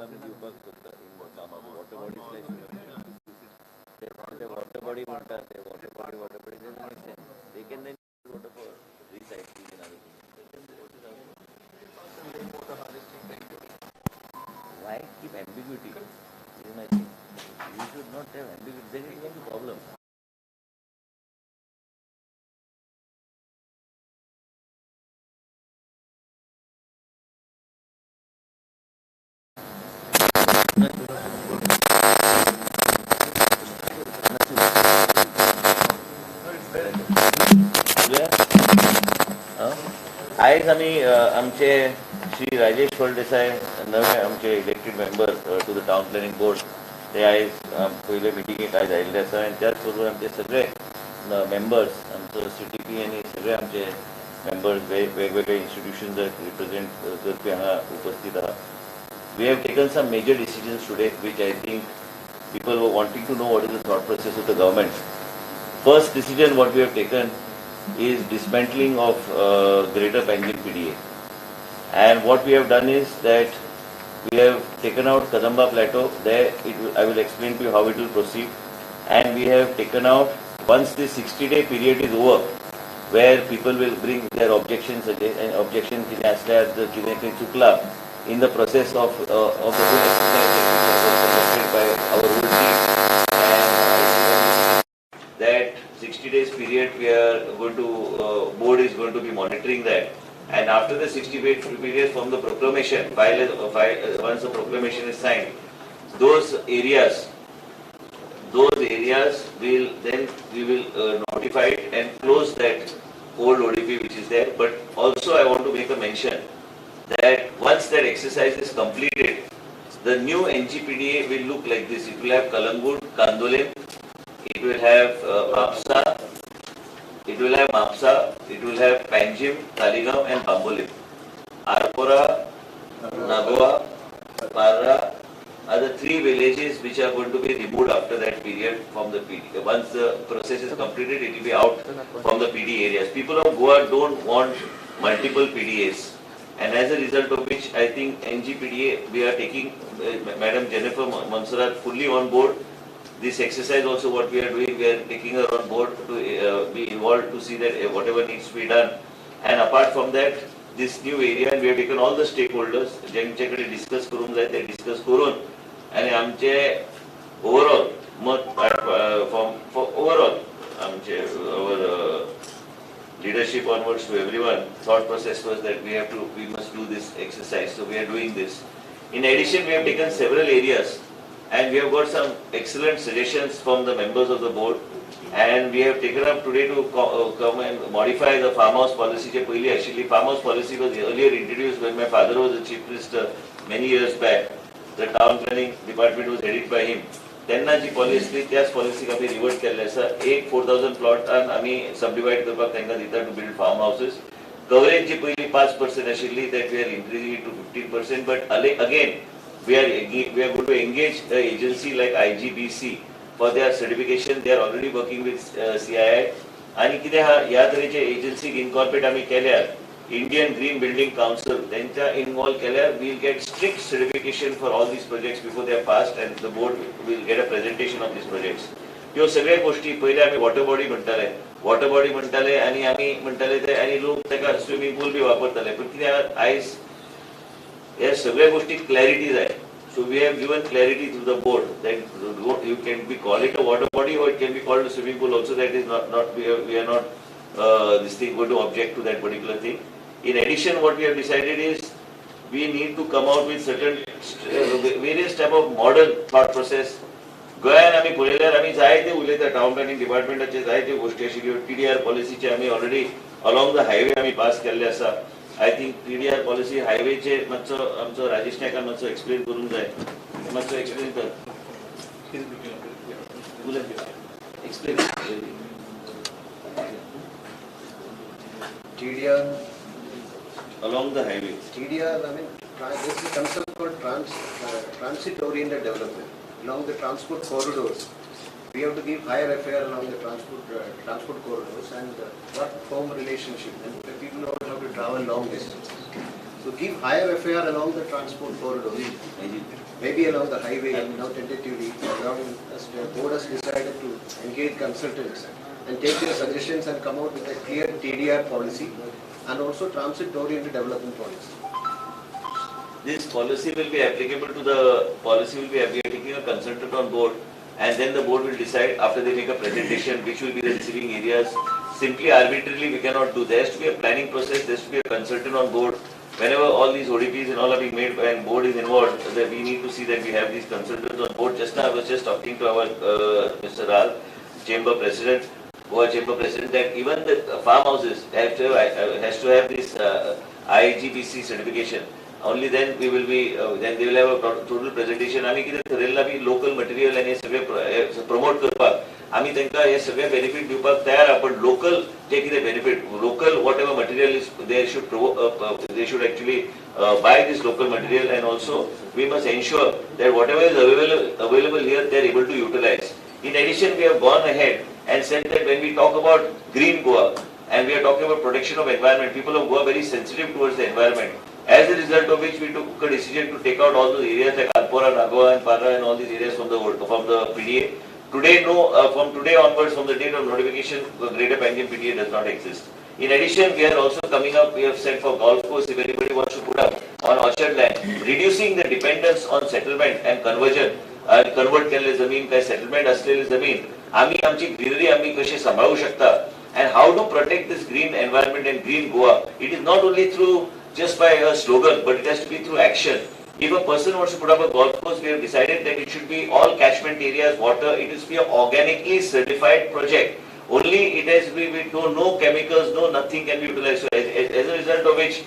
water body water body doesn't make sense. They can then use water for recycling and other things. Why keep ambiguity? This is my thing. You should not have ambiguity. Then it becomes a problem. आज आम्ही आमचे श्री राजेश फळदेसाय नवे आमचे elected member to the town planning board ते आज पहिले मिटिंगेक आज आयिल्ले आसा आनी त्याच बरोबर आमचे सगळे मेंबर्स आमचो CTP आनी सगळे आमचे मेंबर्स वेगवेगळे इन्स्टिट्यूशन्स रिप्रेझेंट करपी हांगा उपस्थित आहा. We have taken some major decisions today which I think people were wanting to know what is the thought process of the government. First decision what we have taken is dismantling of Greater Panjim PDA, and what we have done is that we have taken out Kadamba Plateau. There I will explain to you how it will proceed, and we have taken out once the 60-day period is over, where people will bring their objections again, and objection कितें आसल्यार जर कितें खंय चुकला in the process of the whole exercise conducted by our whole team, and that 60 days period we are going to board is going to be monitoring that, and after the 60 day period from the proclamation once the proclamation is signed, those areas will then we will notify it and close that old ODP which is there. But also I want to make a mention that once that exercise is completed, the new NGPDA will look like this. It will have Kalangur, Kandolem, it will have Mapsa, it will have Panjim, Taligaon and Bambolim. Arpora, Nagoa, Parra are the three villages which are going to be removed after that period from the PD. Once the process is completed, it will be out from the PD areas. People of Goa don't want multiple PDAs. And as a result of which, I think NGPDA, we are taking Madam Jennifer Monserrat fully on board. This exercise also what we are doing, we are taking her on board to be involved to see that whatever needs to be done. And apart from that, this new area, and we have taken all the stakeholders, ज्यांच्याकडे discuss करून जाय ते discuss करून, आणि आमचे overall for overall आमचे our leadership onwards to everyone, thought process was that we must do this exercise. So we are doing this. In addition, we have taken several areas, and we have got some excellent suggestions from the members of the board, and we have taken up today to come and modify the farmhouse policy. Actually, farmhouse policy was earlier introduced when my father was the chief minister many years back. The town planning department was headed by him. त्यांना जी policy त्याच पॉलिसीक आमी revert केल्ले आसा. 4,000 प्लॉटान आमी सबडिवाइड करपाक तांकां दिता to build farm houses. Coverage जी पयली 5% आशिल्ली that we are increasing it to 15%. But again we are going to engage the agency like IGBC for their certification. They are already working with CII. आणि कितें हा ह्या तरेचे एजन्सीक incorporate आमी केल्यार Indian Green Building Council त्यांच्या involve केल्यार we'll get strict certification for all these projects before they are passed, and the board will get a presentation of these projects. ह्यो सगळ्या गोष्टी पहिले आमी वॉटर बॉडी म्हणटाले आणि आमी म्हणटाले ते आणि लोक ताका स्विमिंग पूल बी वापरताले. पण कित्याक आयज ह्या सगळ्या गोष्टी क्लॅरिटी जाय. So we have given clarity to the board that you can be call it a water body or it can be called a swimming pool also. That is not we are not this thing going to object to that particular thing. In addition, what we have decided is we need to come out with certain various type of modern thought process. गोंयान आमी पळयल्यार आमी जायते उलयता town planning डिपार्टमेंटाचे जायते गोष्टी आशिल्ल्यो. TDR पॉलिसीचे आमी ऑलरेडी अलॉंग द हायवे आमी पास केल्ले आसा. आय थिंक TDR पॉलिसी हायवेचे मातसो आमचो राजेश नायकान मातसो एक्सप्लेन करूंक जाय. मातसो एक्सप्लेन कर. Explain. TDR along the highway. TDR, I mean, this is a concept called transit-oriented development. Along the transport corridors, we have to give higher FAR along the transport corridors and work home relationship. And people always have to travel long distance. So give higher FAR along the transport corridors, maybe along the highway, now tentatively, the board has decided to engage consultants and take their suggestions and come out with a clear TDR policy and also transit-oriented development policy. This policy will be applicable to the policy will be taking a consultant on board, and then the board will decide after they make a presentation which will be the receiving areas. Simply arbitrarily we cannot do. There has to be a planning process, there has to be a consultant on board. Whenever all these ODPs and all are being made and board is involved, that we need to see that we have these consultants on board. Just now I was just talking to our Mr. Rane, Chamber President, Goa Chamber President, that even the farmhouses has to have this IGBC certification. Only then we will be, then they will have a total presentation. आम्ही कितें ठरयल्लां B local material and हे सगळे promote करपाक. आम्ही तांकां हे सगळे benefit दिवपाक तयार आहा, पण local जे कितें benefit, local whatever material is, they should actually buy this local material, and also we must ensure that whatever is available here, they are able to utilize. In addition, we have gone ahead and said that when we talk about green Goa and we are talking about protection of environment, people of Goa are very sensitive towards the environment. As a result of which we took a decision to take out all those areas like Alpora, Nagawa and Parra and all these areas from the PDA. Today, from today onwards, from the date of notification, the Greater Panjim PDA does not exist. In addition, we are also coming up, we have said for golf course, if anybody wants to put up on orchard land, reducing the dependence on settlement and conversion. Convert केलेले जमीन काय settlement असलेली जमीन आम्ही आमची greenery आम्ही कशी सांभाळू शकता, and how to protect this green environment and green Goa. It is not only through just by a slogan, but it has to be through action. If a person wants to put up a golf course, we have decided that it should be all catchment areas, water, it is to be an organically certified project. Only it has to be with no chemicals, no nothing can be utilized. So as a result of which,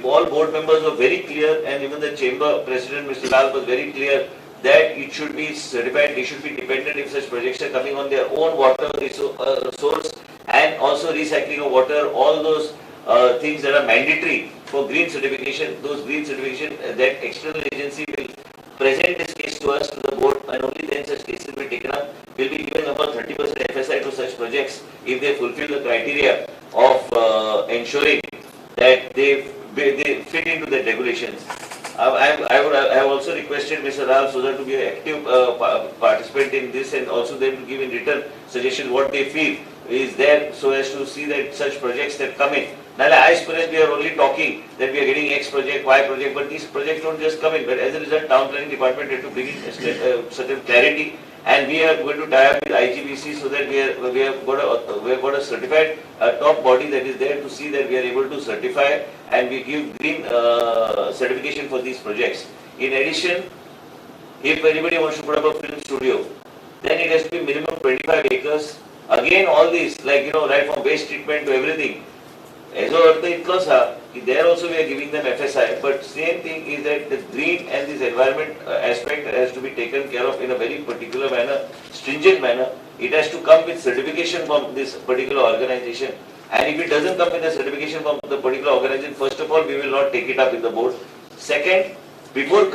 all board members were very clear, and even the chamber president, Mr. Lal, was very clear that it should be certified, they should be dependent if such projects are coming on their own water resource, and also recycling of water, all those things that are mandatory for green certification. Those green certification, that external agency will present this case to us, to the board, and only then such cases will be taken up. Will be given about 30% FSI to such projects if they fulfill the criteria of ensuring that they fit into the regulations. I have also requested Mr. Rao Sudhar to be an active participant in this, and also them to give in return suggestions what they feel is there, so as to see that such projects that come in. Now, as per as we are only talking that we are getting X project, Y project, but these projects don't just come in. But as a result, town planning department had to bring in certain clarity, and we are going to tie up with IGBC so that we have got a certified top body that is there to see that we are able to certify and we give green certification for these projects. In addition, if anybody wants to put up a film studio, then it has to be minimum 25 acres. Again, all these, like, right from waste treatment to everything. There also we are giving them FSI, but same thing is that the green and this environment aspect has to be taken care of in a very particular manner, stringent manner. It has to come with certification from this particular organization, and if it doesn't come with a certification from the particular organization, first of all, we will not take it up with the board. Second, before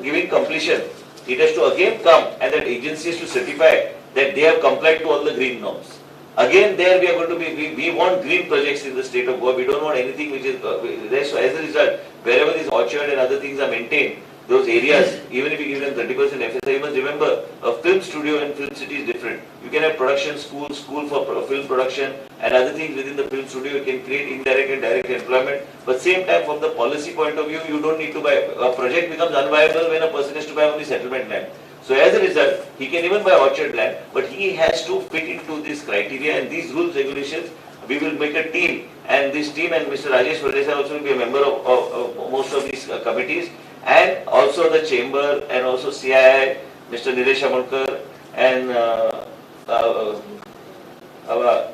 giving completion, it has to again come and that agency has to certify that they have complied to all the green norms. Again, there we are going to be, we want green projects in the state of Goa. We don't want anything which is there. So as a result, wherever this orchard and other things are maintained, those areas, even if you give them 30% FSI, you must remember, a film studio and film city is different. You can have production school for film production and other things within the film studio. You can create indirect and direct employment. But same time, from the policy point of view, you don't need to buy. A project becomes unviable when a person has to buy only settlement land. So as a result, he can even buy orchard land, but he has to fit into this criteria and these rules, regulations. We will make a team, and this team and Mr. Rajesh Vardesa also will be a member of most of these committees, and also the chamber and also CII, Mr. Nilesh Amankar and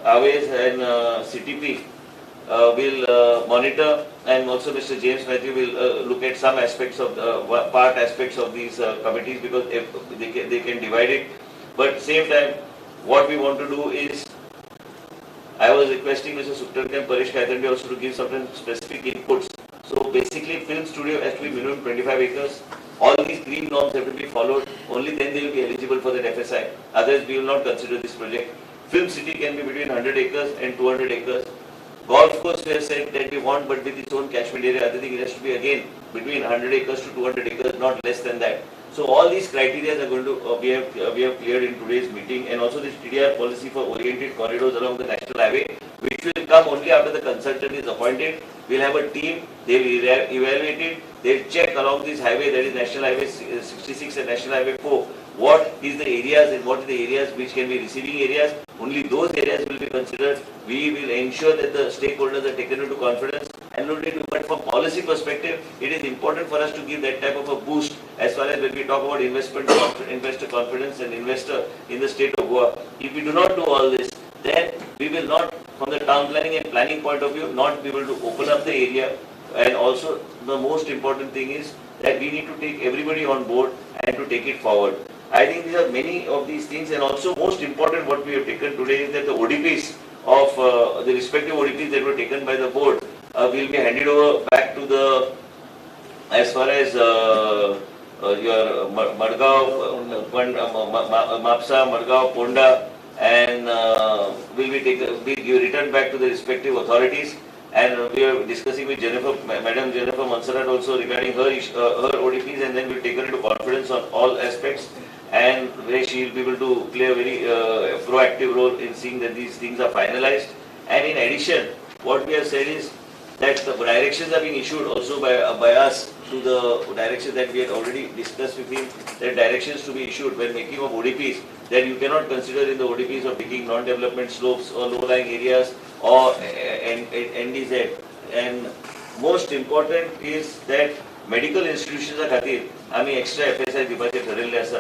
Aves and CTP will monitor, and also Mr. James Matthew will look at some aspects of the part aspects of these committees, because if they can divide it. But same time, what we want to do is, I was requesting Mr. Subramanian and Paresh Kaitandi also to give certain specific inputs. So basically, film studio has to be minimum 25 acres. All these green norms have to be followed. Only then they will be eligible for that FSI. Otherwise, we will not consider this project. Film city can be between 100 acres and 200 acres. Golf course we have said that we want, but with its own catchment area. Other thing, it has to be again between 100 acres to 200 acres, not less than that. So all these criteria are going to we have cleared in today's meeting, and also this TDR policy for oriented corridors along the national highway, which will come only after the consultant is appointed. We'll have a team. They will evaluate it. They'll check along this highway, that is National Highway 66 and National Highway 4, what is the areas and what are the areas which can be receiving areas. Only those areas will be considered. We will ensure that the stakeholders are taken into confidence and looked into. But from policy perspective, it is important for us to give that type of a boost as far as when we talk about investor confidence and investor in the state of Goa. If we do not do all this, then we will not, from the town planning and planning point of view, not be able to open up the area. And also the most important thing is that we need to take everybody on board and to take it forward. I think these are many of these things, and also most important what we have taken today is that the ODPs of the respective ODPs that were taken by the board will be handed over back to the, as far as your Madgaon, Mapsa, Madgaon, Ponda, and will be returned back to the respective authorities. And we are discussing with Madam Jennifer Mansarat also regarding her ODPs, and then we'll take her into confidence on all aspects, and where she will be able to play a very proactive role in seeing that these things are finalized. And in addition, what we have said is that the directions are being issued also by us to the directions that we had already discussed with him, that directions to be issued when making of ODPs, that you cannot consider in the ODPs of taking non-development slopes or low-lying areas or NDZ. And most important is that medical institutions are खातीर आम्ही extra FSI दिवपाचे ठरवले आसा,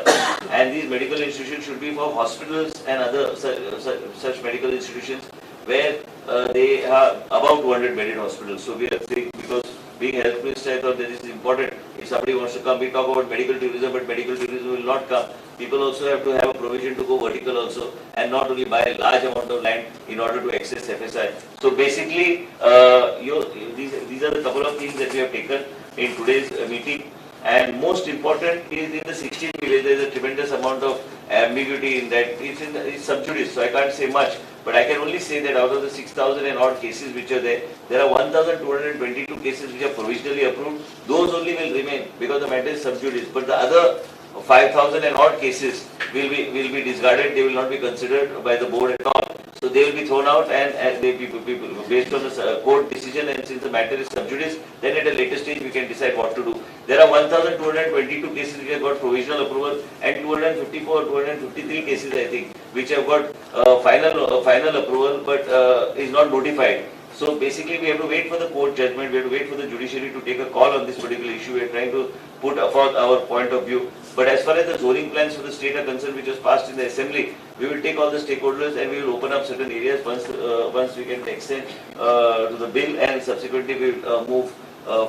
and these medical institutions should be for hospitals and other such medical institutions where they are about 200 bedded hospitals. So we are saying, because being health minister, I thought that this is important. If somebody wants to come, we talk about medical tourism, but medical tourism will not come. People also have to have a provision to go vertical also, and not only buy a large amount of land in order to access FSI. So basically, these are the couple of things that we have taken in today's meeting. And most important is in the 16 village, there is a tremendous amount of ambiguity in that. It's sub-judice, so I can't say much. But I can only say that out of the 6,000 and odd cases which are there are 1,222 cases which are provisionally approved. Those only will remain because the matter is sub-judice. But the other 5,000 and odd cases will be discarded. They will not be considered by the board at all. So they will be thrown out, and they be based on the court decision. And since the matter is sub-judice, then at a later stage we can decide what to do. There are 1,222 cases which have got provisional approval, and 253 cases, I think, which have got final approval, but is not notified. So basically, we have to wait for the court judgment. We have to wait for the judiciary to take a call on this particular issue. We are trying to put forth our point of view. But as far as the zoning plans for the state are concerned, which was passed in the assembly, we will take all the stakeholders and we will open up certain areas once we get the extent to the bill, and subsequently we will move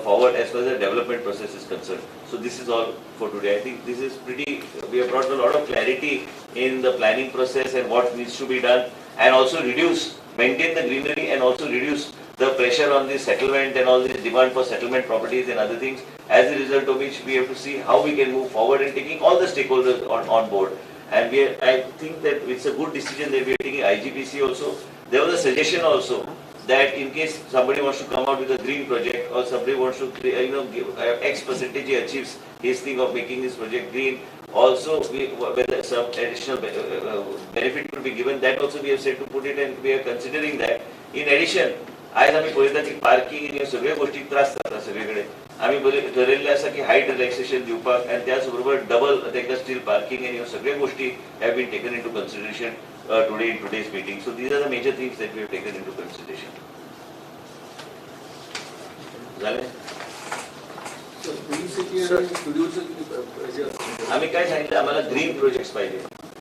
forward as far as the development process is concerned. So this is all for today. I think this is pretty, we have brought a lot of clarity in the planning process and what needs to be done, and also maintain the greenery, and also reduce the pressure on the settlement and all this demand for settlement properties and other things, as a result of which we have to see how we can move forward in taking all the stakeholders on board. And I think that it's a good decision that we are taking IGPC also. There was a suggestion also that in case somebody wants to come out with a green project, or somebody wants to give X percentage he achieves his thing of making this project green, also whether some additional benefit could be given, that also we have said to put it, and we are considering that. In addition, आज आम्ही पळयता की parking ह्यो सगळ्यो गोष्टी त्रास जाता सगळीकडे. आम्ही ठरयल्लें आसा की हायट रिलॅक्सेशन दिवपाक, आनी त्याच बरोबर डबल ताका स्टील पार्किंग, एंड ह्यो सगळ्यो गोष्टी have been taken into consideration today in today's meeting. So these are the major things that we have taken into consideration. आम्ही काय सांगितलं, आम्हाला ग्रीन प्रोजेक्ट्स पाहिजे.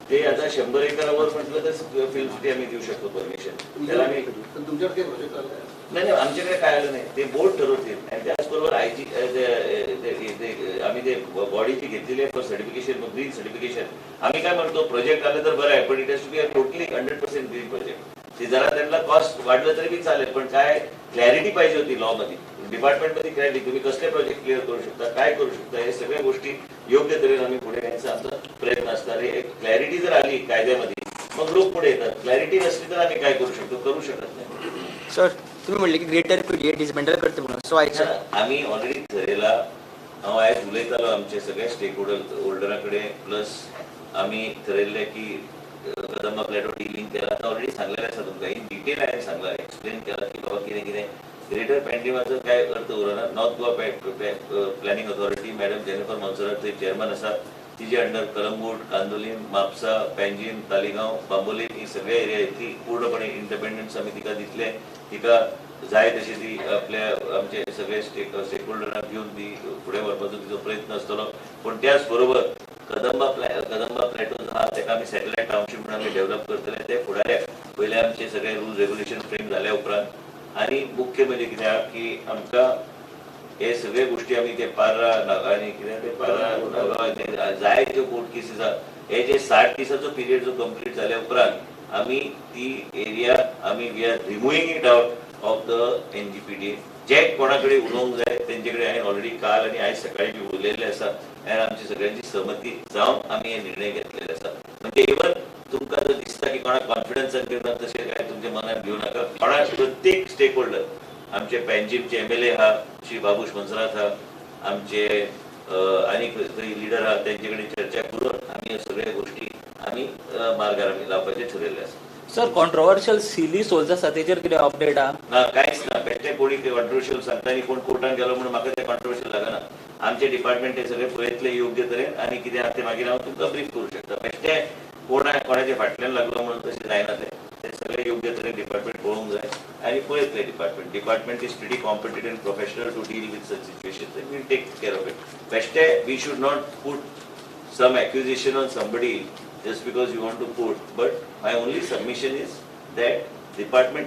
ते आता 100 एकरावर म्हटलं तर फिल्म सिटी आम्ही देऊ शकतो परमिशन. त्याला आम्ही तुमच्याकडे प्रोजेक्ट आला नाही, आमच्याकडे काय आलं नाही, ते बोर्ड ठरवतील. आणि त्याचबरोबर आम्ही ते बॉडीची घेतलेली आहे फॉर सर्टिफिकेशन, ग्रीन सर्टिफिकेशन. आम्ही काय म्हणतो, प्रोजेक्ट आलं तर बरं आहे, पण it has to be a totally 100% green project. ते जरा त्यांना कॉस्ट वाढलं तरी बी चालेल, पण काय क्लॅरिटी पाहिजे होती लॉ मध्ये, डिपार्टमेंटमध्ये क्लॅरिटी. तुम्ही कसले प्रोजेक्ट क्लिअर करू शकता, काय करू शकता, हे सगळ्या गोष्टी योग्य तऱ्हेने आम्ही पुढे न्यायचा आमचा प्रयत्न असणार आहे. क्लॅरिटी जर आली कायद्यामध्ये, मग लोक पुढे येतात. क्लॅरिटी नसली तर आम्ही काय करू शकतो, करू शकत नाही. सर तुम्ही म्हणले की ग्रेटर पीडी डिसमेंटल करते म्हणून सो आयच्या आम्ही ऑलरेडी ठरयला हांव आयज उलयतालो आमचे सगळे स्टेक होल्डराकडे प्लस आम्ही ठरयल्ले की कदंबा प्लॅटो डिलिंग केला आता ऑलरेडी सांगलेलें आसा तुमकां इन डिटेल हांवें सांगला एक्सप्लेन केला की बाबा कितें कितें ग्रेटर पॅन्टिमाचो काय अर्थ उरना north Goa planning authority madam Jennifer Monserrate थंय चेअरमन आसा तिजे अंडर कलंगूट कांदोलीम म्हापसा पेंजीम तालिगांव बांबोलीम ही सगळे एरिया ती पूर्णपणे इंडिपेंडन्स आमी तिका दितले तिका जाय तशी ती आपल्या आमचे सगळे स्टेक होल्डरांक घेवन ती फुडें व्हरपाचो तिचो प्रयत्न आसतलो पूण त्याच बरोबर कदंबा प्लॅटो जो आहा तेका आमी सॅटेलायट टाउनशीप म्हणून आमी डेव्हलप करतले ते फुडाऱ्याक पयले आमचे सगळे रूल्स रेग्युलेशन फ्रेम जाल्या उपरांत आनी मुख्य म्हणजे कित्याक की आमकां हे सगळे गोष्टी आमी ते पार्रा नागांनी कितें ते पार्रा जाय त्यो कोर्ट केसीस आहा हे जे 60 दिसाचो पिरियड जो कंप्लीट जाल्या उपरांत आमी ती एरिया आमी we are removing it out of the NGPD जे कोणाकडे उलोवंक जाय तेंचे कडेन हांवें ऑलरेडी काल आनी आयज सकाळी बी उलयल्ले आसा आनी आमची सगळ्यांची सहमती जावन आमी हे निर्णय घेतलेले आसा म्हणजे इवन तुमकां जर दिसता की कोणाक कॉन्फिडन्सान घेवना तशें काय तुमच्या मनात घेवं नाका कोणाक प्रत्येक स्टेक होल्डर आमचे पेंजीमचे एमएलए आहा श्री बाबूश मंसरात आहा आमचे आनी खंय लिडर आहा तेंचे कडेन चर्चा करून आमी ह्यो सगळ्यो गोष्टी आमी मार्गार आमी लावपाचें ठरयल्लें आसा सर कॉन्ट्रोवर्शियल सिली सोल्स आसा तेचेर कितें अपडेट आहा ना कांयच ना बेश्टे कोणी ते कॉन्ट्रोवर्शियल सांगता आनी कोण कोर्टान गेलो म्हणून म्हाका ते कॉन्ट्रोवर्शियल लागना आमचे डिपार्टमेंट हे सगळे पळयतले योग्य तरेन आनी कितें आहा ते मागीर हांव तुमकां ब्रीफ करूं शकता बेश्टे कोणाचे फाटल्यान लागलो म्हणून तशें जायना ते सगळे योग्य तरेन डिपार्टमेंट पळोवंक जाय आनी पळयतले department is pretty competent and professional to deal with such situations and will take care of it बेश्टे we should not put some accusation on somebody just because you want to put, but my only submission is that department